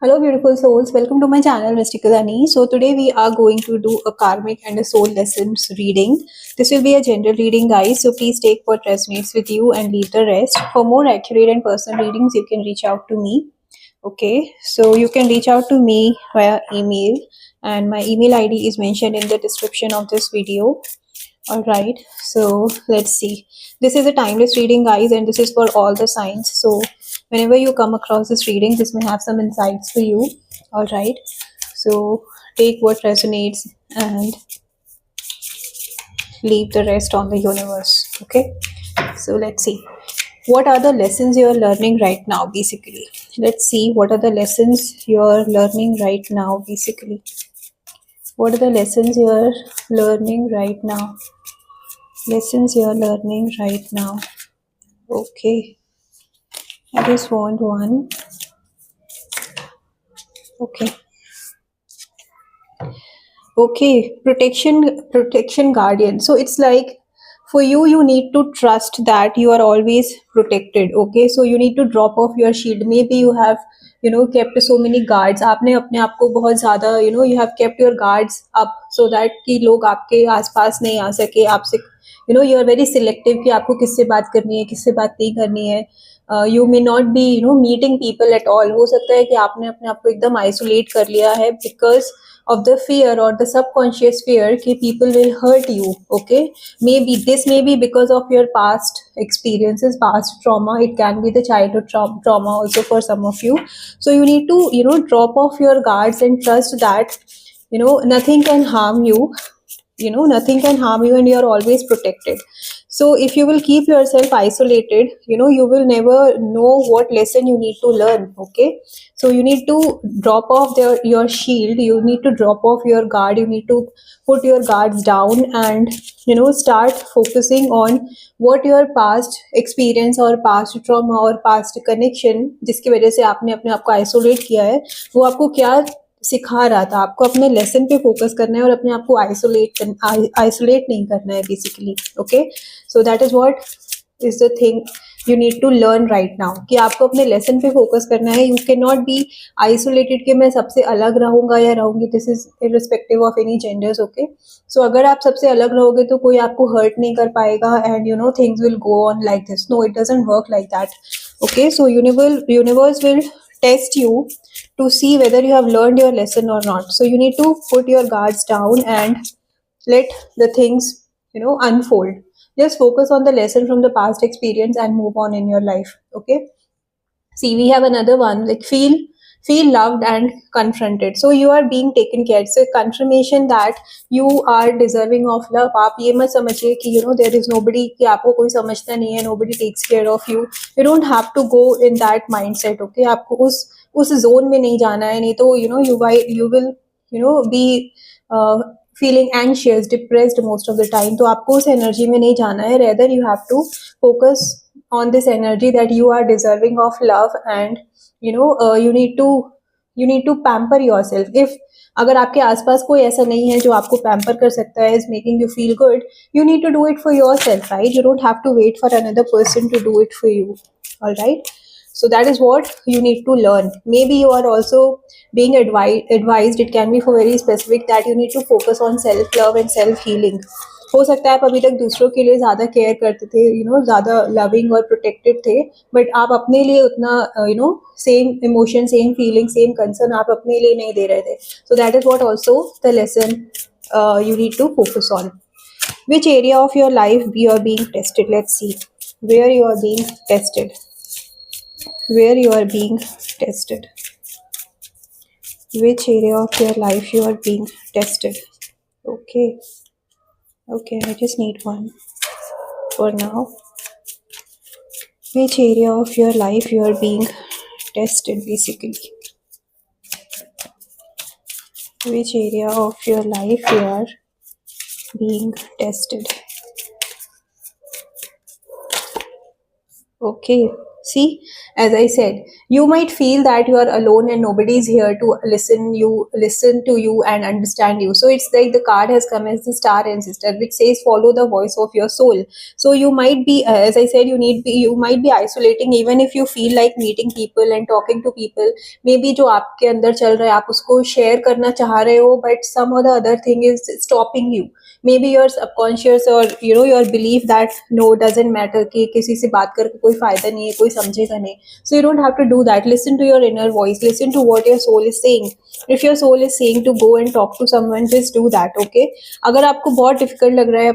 Hello, beautiful souls. Welcome to my channel, Mystical Ani. So, today we are going to do a karmic and a soul lessons reading. This will be a general reading, guys. So, please take what resonates with you and leave the rest. For more accurate and personal readings, you can reach out to me. Okay, so you can reach out to me via email, and my email ID is mentioned in the description of this video. All right, so let's see. This is a timeless reading, guys, and this is for all the signs. So whenever you come across this reading, this may have some insights for you. All right, so take what resonates and leave the rest on the universe. Okay, so let's see. What are the lessons you're learning right now, basically? Let's see what are the lessons you're learning right now, basically. What are the lessons you're learning right now? Lessons you're learning right now. Okay, I just want one. Okay, protection guardian. So it's like for you, you need to trust that you are always protected. Okay, so you need to drop off your shield. Maybe you have kept so many guards. आपने अपने आप को बहुत ज़्यादा you have kept your guards up so that कि लोग आपके आसपास नहीं आ सके आपसे. You are very selective कि आपको किससे बात करनी है, किससे बात नहीं करनी है. You may not be meeting people at all. हो सकता है कि आपने अपने आप को एकदम isolate कर लिया है because of the fear or the subconscious fear कि people will hurt you. Okay, maybe this may be because of your past experiences, past trauma. It can be the childhood trauma also for some of you. So you need to drop off your guards and trust that nothing can harm you. Nothing can harm you and you're always protected. So if you will keep yourself isolated, you will never know what lesson you need to learn. Okay, so you need to drop off your shield, you need to drop off your guard, you need to put your guards down and start focusing on what your past experience or past trauma or past connection जिसकी वजह से आपने अपने आप को isolate किया है, वो आपको क्या सिखा रहा था. आपको अपने लेसन पे फोकस करना है और अपने आप को आइसोलेट नहीं करना है basically. Okay, so that is what is the thing you need to learn right now कि आपको अपने लेसन पे फोकस करना है. You can not be isolated कि मैं सबसे अलग रहूंगा या रहूंगी. This is irrespective of any genders. Okay, so अगर आप सबसे अलग रहोगे तो कोई आपको हर्ट नहीं कर पाएगा and things will go on like this. No, it doesn't work like that. Okay, so universe will test you to see whether you have learned your lesson or not. So you need to put your guards down and let the things unfold. Just focus on the lesson from the past experience and move on in your life. Okay, see, we have another one, like feel loved and confronted. So you are being taken care. It's a confirmation that you are deserving of love. आप ये मत समझिए कि there is nobody, कि आपको कोई समझता नहीं है, nobody takes care of you. You don't have to go in that mindset. Okay, आपको उस zone में नहीं जाना है, नहीं तो you will be feeling anxious, depressed most of the time. तो आपको उस energy में नहीं जाना है. Rather you have to focus on this energy that you are deserving of love and you need to pamper yourself. If अगर आपके आसपास कोई ऐसा नहीं है जो आपको पैम्पर कर सकता है, is making you feel good, you need to do it for yourself, right? You don't have to wait for another person to do it for you. All right, so that is what you need to learn. Maybe you are also being advised, it can be for very specific, that you need to focus on self love and self healing. हो सकता है आप अभी तक दूसरों के लिए ज़्यादा केयर करते थे, ज़्यादा लविंग और प्रोटेक्टिव थे, बट आप अपने लिए उतना same emotion, same feeling, same concern आप अपने लिए नहीं दे रहे थे. सो that is what also the lesson you need to focus on. Which area of your life you are being tested? Let's see where you are being tested. Where you are being tested. Which area of your life you are being tested? Okay, I just need one for now. Which area of your life you are being tested, basically? Which area of your life you are being tested? Okay, See, as I said, you might feel that you are alone and nobody is here to listen to you and understand you. So it's like the card has come as the star ancestor, which says follow the voice of your soul. So you might be, as I said, you might be isolating even if you feel like meeting people and talking to people. Maybe जो आपके अंदर चल रहा है आप उसको share करना चाह रहे हो, but some or the other thing is stopping you. Maybe your subconscious or your belief that no doesn't matter कि किसी से बात करके कोई फायदा नहीं है, कोई समझेगा नहीं. So you don't have to do that. Listen to your inner voice. Listen to what your soul is saying. If your soul is saying to go and talk to someone, just do that. Okay. अगर आपको बहुत difficult लग रहा है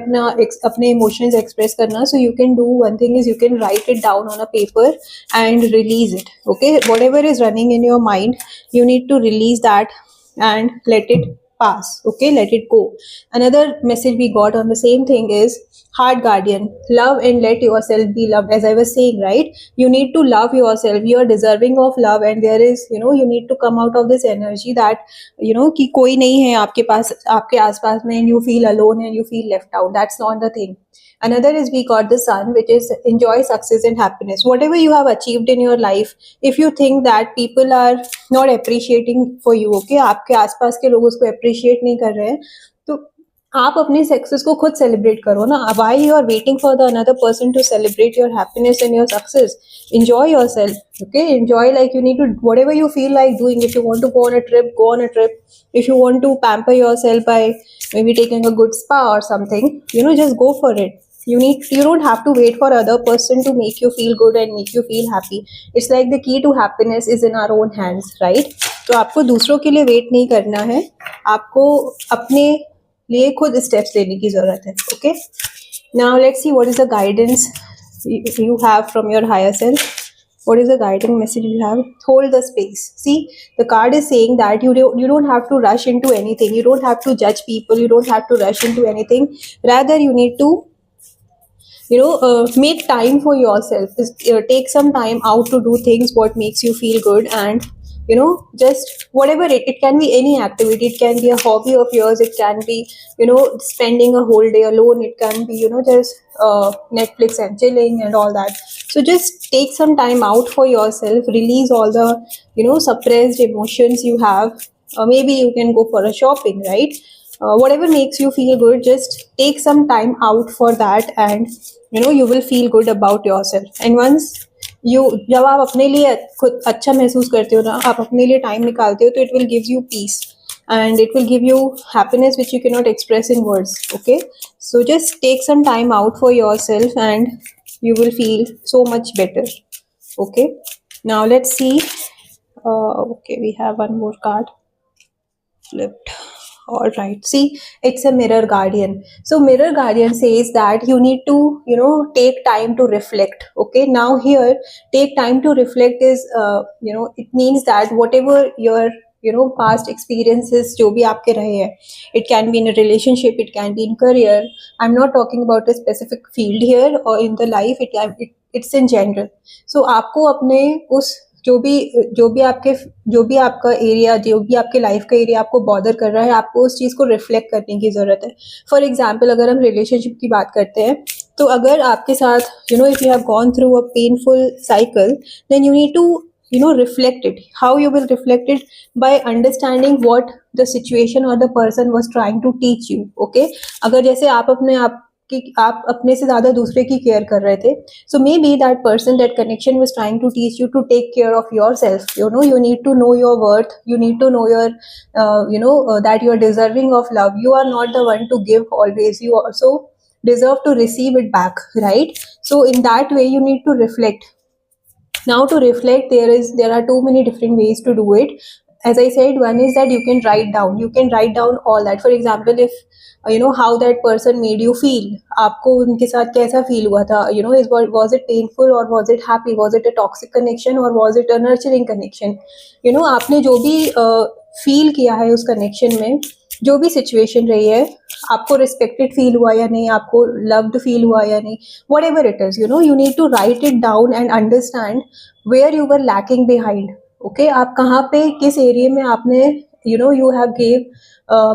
अपने emotions express करना, so you can do one thing is you can write it down on a paper and release it. Okay. Whatever is running in your mind, you need to release that and let it pass. Okay, let it go. Another message we got on the same thing is heart guardian, love and let yourself be loved. As I was saying, right, you need to love yourself. You are deserving of love, and there is, you need to come out of this energy that कि कोई नहीं है आपके पास, आपके आसपास में, and you feel alone and you feel left out. That's not the thing. Another is we got the sun, which is enjoy success and happiness. Whatever you have achieved in your life, if you think that people are not appreciating for you, okay, आपके आसपास के लोग उसको appreciate नहीं कर रहे हैं, तो आप अपनी सक्सेस को खुद सेलिब्रेट करो ना. Why you are waiting for the another person to celebrate your happiness and your success? Enjoy yourself. Okay, enjoy, like you need to, whatever you feel like doing. If you want to go on a trip, go on a trip. If you want to pamper yourself by maybe taking a good spa or something, just go for it. You don't have to wait for other person to make you feel good and make you feel happy. It's like the key to happiness is in our own hands, right? तो आपको दूसरों के लिए wait नहीं करना है, आपको अपने लिए खुद स्टेप्स लेने की जरूरत है. Okay, now let's see what is the guidance you have from your higher self. What is the guiding message you have? Hold the space. See, the card is saying that you don't have to rush into anything. You don't have to judge people. You don't have to rush into anything. Rather, you need to make time for yourself. Take some time out to do things what makes you feel good, and just whatever it can be, any activity. It can be a hobby of yours. It can be spending a whole day alone. It can be just Netflix and chilling and all that. So just take some time out for yourself, release all the suppressed emotions you have. Maybe you can go for a shopping, right? Whatever makes you feel good, just take some time out for that, and you will feel good about yourself. And once जब आप अपने लिए खुद अच्छा महसूस करते हो ना, आप अपने लिए टाइम निकालते हो, तो it will give you peace and it will give you happiness which you cannot express in words. Okay, so just take some time out for yourself and you will feel so much better. Okay, now let's see. Okay, we have one more card flipped. All right, see, it's a mirror guardian. So mirror guardian says that you need to take time to reflect. Okay, now here, take time to reflect is it means that whatever your past experiences जो भी आपके रहे हैं, it can be in a relationship, it can be in career. I'm not talking about a specific field here or in the life. It's in general. So आपको अपने उस जो भी आपका एरिया, जो भी आपके लाइफ का एरिया आपको बॉदर कर रहा है, आपको उस चीज़ को रिफ्लेक्ट करने की ज़रूरत है. फॉर एग्जाम्पल, अगर हम रिलेशनशिप की बात करते हैं, तो अगर आपके साथ if you have gone through a painful cycle, then you need to reflect it. How you will reflect it? By understanding what the situation or the person was trying to teach you. Okay, अगर जैसे आप अपने से ज्यादा दूसरे की care कर रहे थे, so maybe that person, that connection was trying to teach you to take care of yourself. You need to know your worth. You need to know your that you are deserving of love. You are not the one to give always. You also deserve to receive it back, right? So in that way you need to reflect. Now to reflect, there are too many different ways to do it. As I said, one is that you can write down all that. For example, if how that person made you feel, आपको उनके साथ कैसा feel हुआ था, was it painful or was it happy, was it a toxic connection or was it a nurturing connection. आपने जो भी feel किया है उस कनेक्शन में, जो भी सिचुएशन रही है, आपको रिस्पेक्टेड फील हुआ या नहीं, आपको लव्ड फील हुआ या नहीं, whatever it is, you need to write it down and understand where you were lacking behind. Okay, आप कहाँ पे, किस एरिया में आपने you have gave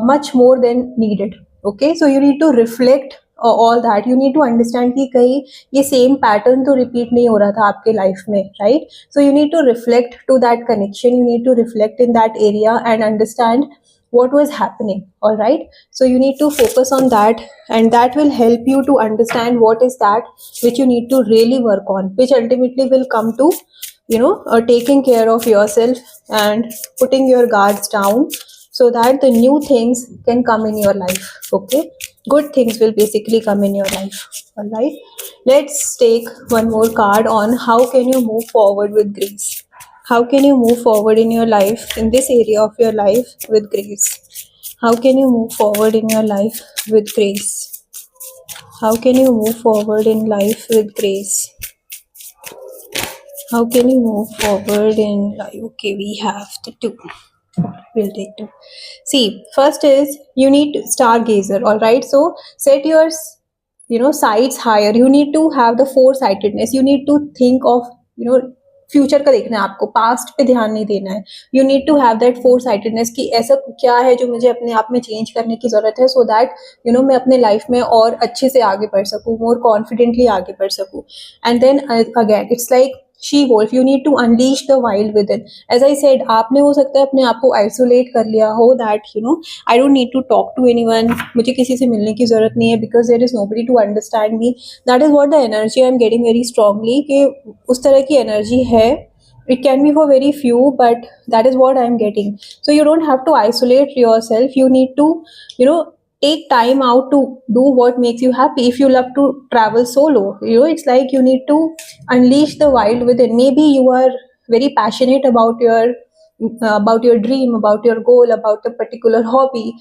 much more than needed. Okay, so you need to reflect all that, you need to understand कि कहीं ये same pattern तो repeat नहीं हो रहा था आपके life में, right? So you need to reflect to that connection, you need to reflect in that area and understand what was happening. All right, so you need to focus on that, and that will help you to understand what is that which you need to really work on, which ultimately will come to taking care of yourself and putting your guards down so that the new things can come in your life. Okay, good things will basically come in your life. All right, let's take one more card on how can you move forward with grace. How can you move forward in your life, in this area of your life, with grace? How can you move forward in your life with grace? How can you move forward in life with grace? How can you move forward in life? Okay, we have the two. We'll take two. See, first is you need stargazer. All right, so set your sights higher. You need to have the foresightedness. You need to think of future का देखना है आपको, past पे ध्यान नहीं देना है. You need to have that foresightedness कि ऐसा क्या है जो मुझे अपने आप में चेंज करने की जरूरत है, सो दैट मैं अपने लाइफ में और अच्छे से आगे बढ़ सकूँ, मोर कॉन्फिडेंटली आगे बढ़ सकूँ. And then again it's like she wolf, you need to unleash the wild within. As I said, आपने हो सकता है अपने आप को आइसोलेट कर लिया हो, that I don't need to talk to anyone, मुझे किसी से मिलने की जरूरत नहीं है, because there is nobody to understand me. That is what the energy I am getting very strongly, कि उस तरह की एनर्जी है. It can be for very few, but that is what I am getting. So you don't have to isolate yourself. You need to take time out to do what makes you happy. If you love to travel solo, it's like you need to unleash the wild within. Maybe you are very passionate about your dream, about your goal, about a particular hobby.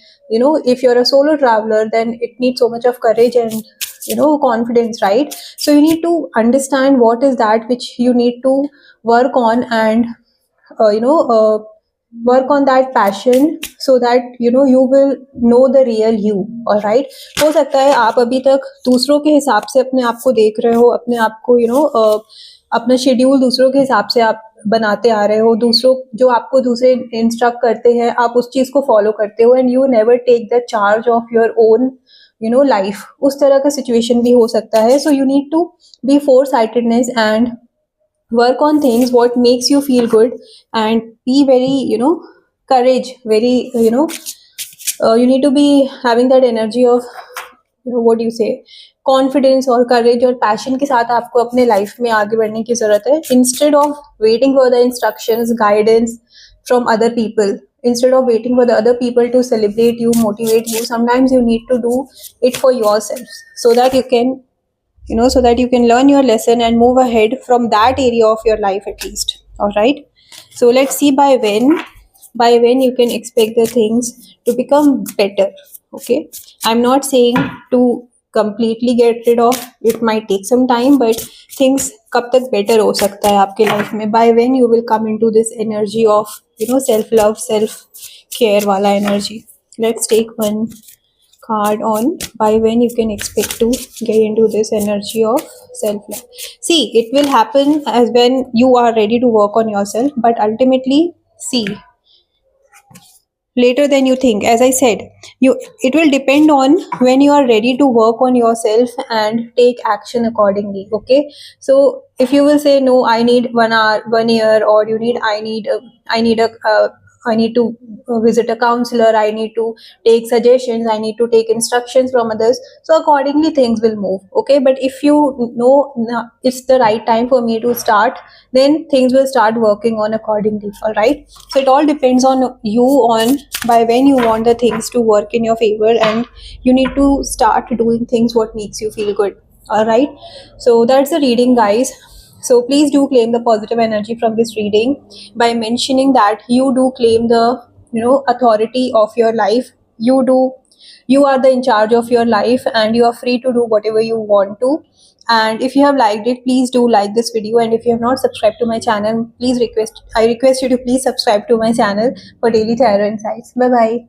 If you're a solo traveler, then it needs so much of courage and confidence, right? So you need to understand what is that which you need to work on, and work on that passion, so that you will know the real you. all right, हो सकता है आप अभी तक दूसरों के हिसाब से अपने आप को देख रहे हो, अपने आप को अपना शेड्यूल दूसरों के हिसाब से आप बनाते आ रहे हो, दूसरों जो आपको दूसरे इंस्ट्रक्ट करते हैं आप उस चीज को फॉलो करते हो, and you never take the charge of your own life. उस तरह का सिचुएशन भी हो सकता है. So you need to be foresightedness and work on things what makes you feel good, and be very courage, very you need to be having that energy of what do you say, confidence और करेज और passion के साथ आपको अपने life में आगे बढ़ने की जरूरत है, instead of waiting for the instructions, guidance from other people. Instead of waiting for the other people to celebrate you, motivate you, sometimes you need to do it for yourself, so that you can learn your lesson and move ahead from that area of your life at least. All right, so let's see by when you can expect the things to become better. Okay, I'm not saying to completely get rid of, it might take some time, but things कब तक better हो सकता है आपके life में, by when you will come into this energy of self love, self care वाला energy. Let's take one card on by when you can expect to get into this energy of self-love. See, it will happen as when you are ready to work on yourself, but ultimately, see, later than you think. As I said, it will depend on when you are ready to work on yourself and take action accordingly. Okay, so if you will say no, I need 1 hour, 1 year, or I need to visit a counselor, I need to take suggestions, I need to take instructions from others, so accordingly things will move. Okay, but if you know it's the right time for me to start, then things will start working on accordingly. All right, so it all depends on you, on by when you want the things to work in your favor, and you need to start doing things what makes you feel good. All right, so that's the reading, guys. So please do claim the positive energy from this reading by mentioning that you do claim the authority of your life. You are the in charge of your life, and you are free to do whatever you want to. And if you have liked it, please do like this video, and if you have not subscribed to my channel, I request you to please subscribe to my channel for daily tarot insights. Bye bye.